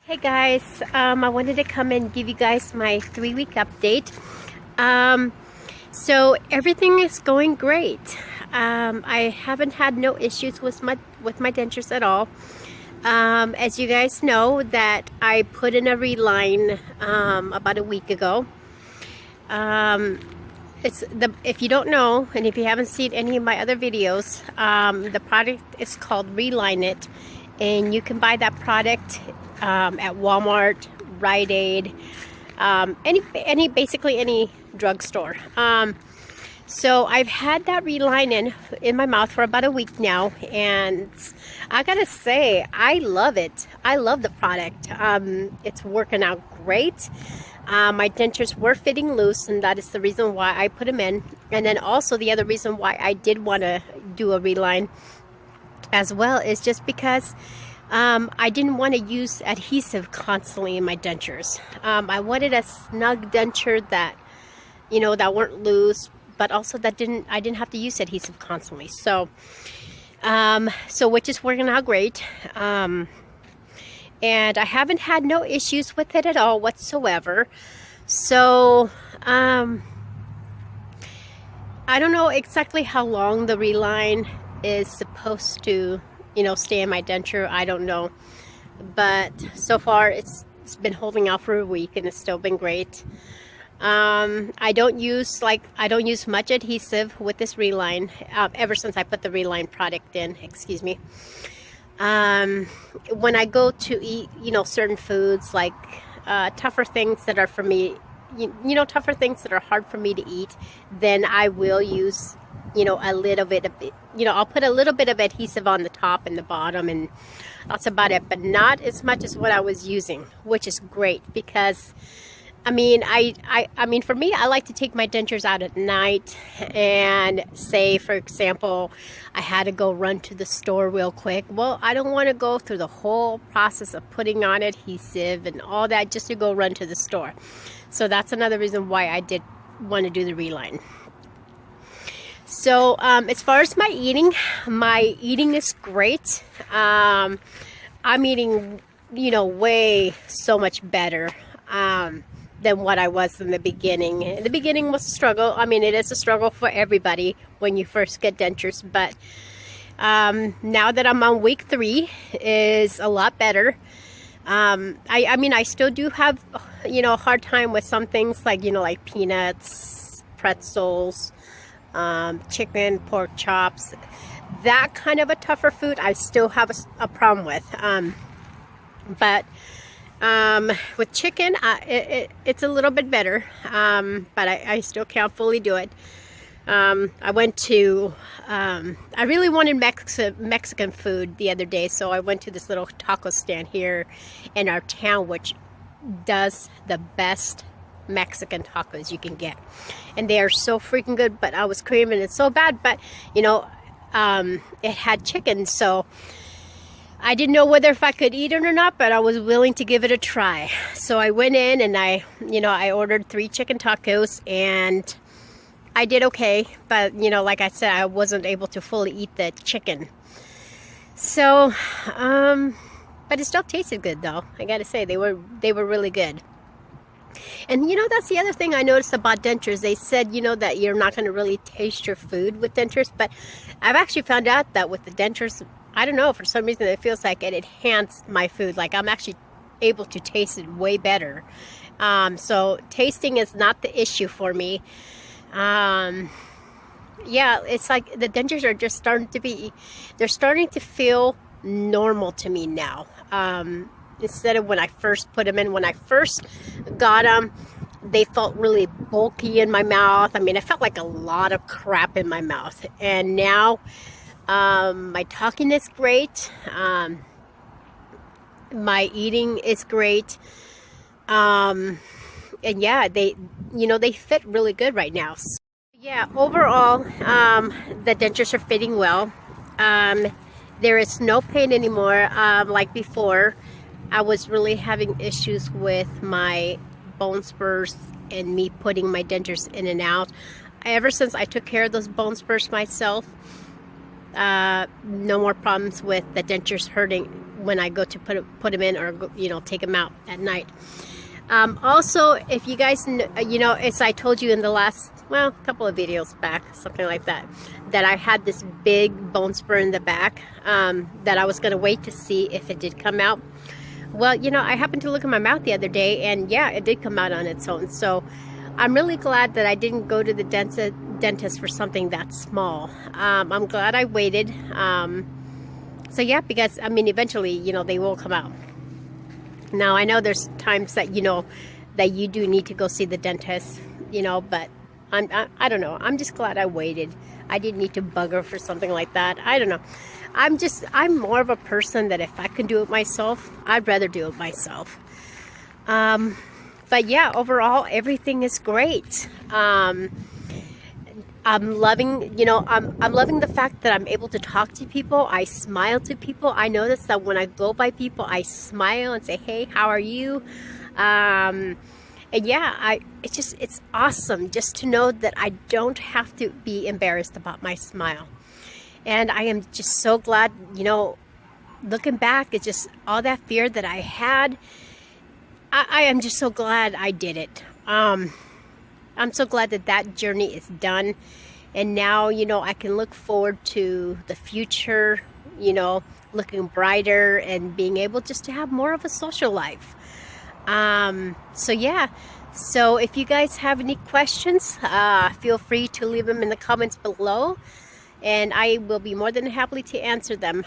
Hey guys, I wanted to come and give you guys my 3-week update. So everything is going great. I haven't had no issues with my dentures at all. As you guys know, that I put in a reline about a week ago. If you don't know, and if you haven't seen any of my other videos, the product is called Realignment, and you can buy that product at Walmart, Rite Aid, basically any drugstore. So I've had that reline in my mouth for about a week now, and I gotta say, I love it. I love the product. It's working out great. My dentures were fitting loose, and that is the reason why I put them in. And then also the other reason why I did want to do a reline as well is just because I didn't want to use adhesive constantly in my dentures. I wanted a snug denture that, that weren't loose, but also that I didn't have to use adhesive constantly. So, which is working out great. And I haven't had no issues with it at all whatsoever. So, I don't know exactly how long the reline is supposed to stay in my denture. I don't know, but so far it's been holding out for a week, and it's still been great. I don't use much adhesive with this reline ever since I put the reline product in. Excuse me. When I go to eat, certain foods like tougher things that are for me, tougher things that are hard for me to eat, then I will use a little bit of it. I'll put a little bit of adhesive on the top and the bottom, and that's about it, but not as much as what I was using, which is great because I mean, for me, I like to take my dentures out at night, and say, for example, I had to go run to the store real quick. Well, I don't want to go through the whole process of putting on adhesive and all that just to go run to the store. So that's another reason why I did want to do the reline. So as far as my eating is great. I'm eating, way so much better than what I was in the beginning. In the beginning was a struggle. I mean, it is a struggle for everybody when you first get dentures, but now that I'm on week 3, is a lot better. I mean, I still do have, a hard time with some things like, like peanuts, pretzels, chicken, pork chops, that kind of a tougher food I still have a problem with. But with chicken, it's a little bit better, but I still can't fully do it. I went to, I really wanted Mexican food the other day, so I went to this little taco stand here in our town, which does the best Mexican tacos you can get, and they are so freaking good. But I was craving it so bad, but it had chicken, so I didn't know whether if I could eat it or not, but I was willing to give it a try. So I went in and I ordered 3 chicken tacos, and I did okay, but like I said, I wasn't able to fully eat the chicken. So but it still tasted good though. I gotta say, they were really good. And that's the other thing I noticed about dentures. They said, that you're not going to really taste your food with dentures, but I've actually found out that with the dentures, I don't know, for some reason it feels like it enhanced my food. Like I'm actually able to taste it way better. So tasting is not the issue for me. Yeah, it's like the dentures are just starting to feel normal to me now. Instead of when I first put them in. When I first got them, they felt really bulky in my mouth. I mean, I felt like a lot of crap in my mouth. And now, my talking is great. My eating is great. And yeah, they fit really good right now. So, yeah, overall, the dentures are fitting well. There is no pain anymore. Like before, I was really having issues with my bone spurs and me putting my dentures in and out. Ever since I took care of those bone spurs myself, no more problems with the dentures hurting when I go to put them in, or take them out at night. Also, if you guys as I told you in the last, well, couple of videos back, something like that, that I had this big bone spur in the back, that I was going to wait to see if it did come out. Well, I happened to look at my mouth the other day, and yeah, it did come out on its own. So I'm really glad that I didn't go to the dentist for something that small. I'm glad I waited. So yeah, because eventually, they will come out. Now, I know there's times that, that you do need to go see the dentist, but I don't know. I'm just glad I waited. I didn't need to bugger for something like that. I don't know. I'm more of a person that if I can do it myself, I'd rather do it myself. But yeah, overall, everything is great. I'm loving, I'm loving the fact that I'm able to talk to people. I smile to people. I notice that when I go by people, I smile and say, hey, how are you? And yeah, it's awesome just to know that I don't have to be embarrassed about my smile. And I am just so glad, looking back, it's just all that fear that I had. I am just so glad I did it. I'm so glad that journey is done. And now, I can look forward to the future, looking brighter and being able just to have more of a social life. So yeah. So if you guys have any questions, feel free to leave them in the comments below, and I will be more than happy to answer them.